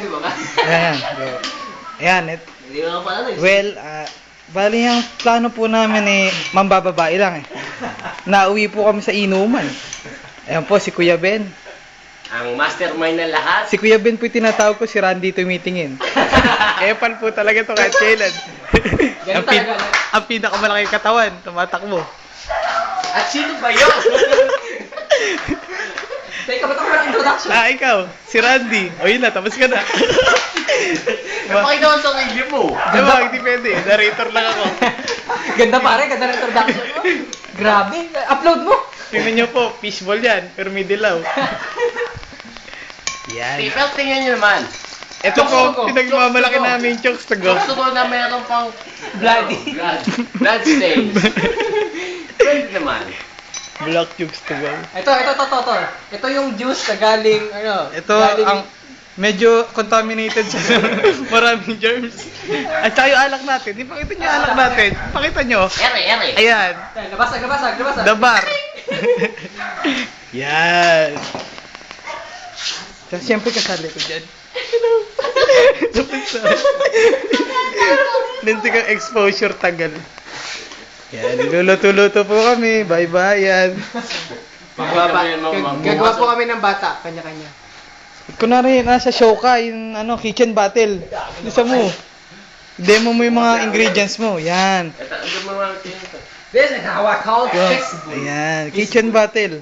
di ba ka? Ayan, go. Ayan, Hindi mo pa pala. well, bali ang plano po namin eh, mambababae lang eh. Nauwi po kami sa inuman. Ayan po, si Kuya Ben. Ang mastermind ng lahat. Si Kuya Ben po yung tinatawag ko, si Randy tumitingin. Epal po talaga to kahit kailan. Ganun talaga. Ang pinakamalaking katawan, tumatakbo. At sino ba yun? Teka, ba't ako walang introduction? Ikaw, si Randy. O yun na, tapos ka na. Napakita mo sa video mo. Diba, hindi pwede. Narrator lang ako. Ganda pare, ganda ng introduction mo. Grabe, upload mo. Tingnan nyo po, fishball yan, pero may dilaw. Yan. People, tingnan nyo naman. Ito Chokes to po, go. pinagmamalaki Chokes to go. namin chokes to go. Gusto ko na meron pang blood stains. Pwede naman. Black chokes to go. Ito. Ito yung juice na galing, Ito, ang medyo contaminated sa maraming germs. At saka yung alak natin. Ipakita nyo yung alak natin. Pakita nyo. Ere. Ayan. Nabasag. The bar. Yan. Tapos siyempre kasali ko dyan. Linti kang exposure tagal. Yan, luluto-luto po kami. Bye-bye yan. Gagawa po kami ng bata, kanya-kanya. Kunwari, nasa show ka, yung kitchen battle. Isa mo. Demo mo yung mga ingredients mo. Yan. This is how I call flexible. Ayan, kitchen battle.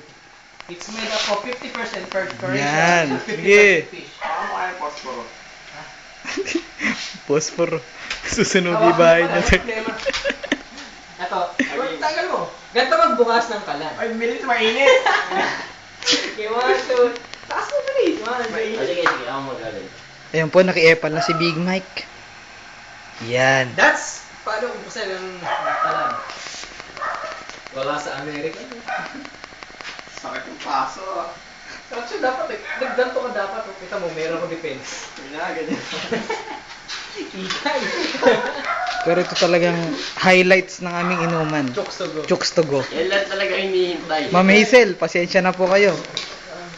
It's made up of 50% perspiration, Yan. 50% Sige. fish. Phosphor. Susunugin bahay niya. Ito, tagal mo. Ganito magbukas ng kalan. Ay, bilis, mainit. Okay, 1, 2. Taas mo bilis. 1, 2. Sige, ako magaling. Ayan po, naki-epal na si Big Mike. Yan. That's paano buksan ng kalan. Wala sa Amerika. Sakit yung paso. Actually, dapat nagganto ka dapat. Kita mo, meron ko defense. Ganyan. Ikay. Pero ito talagang highlights ng aming inuman. Chokes to go. Chokes to go. Yan lang talaga hinihintay. Ma'am Hazel, pasensya na po kayo.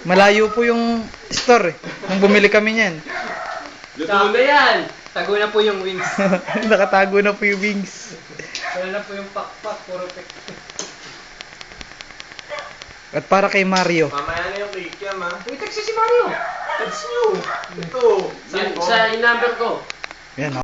Malayo po yung store eh. Nung bumili kami niyan. Luto na yan. Tago na po yung wings. Nakatago na po yung wings. Wala na po yung pakpak. Puro pek. At para kay Mario. Mamaya na yung kikiam ha. Uy, text si Mario. It's you. Ito. Sa in-number ko. Yan.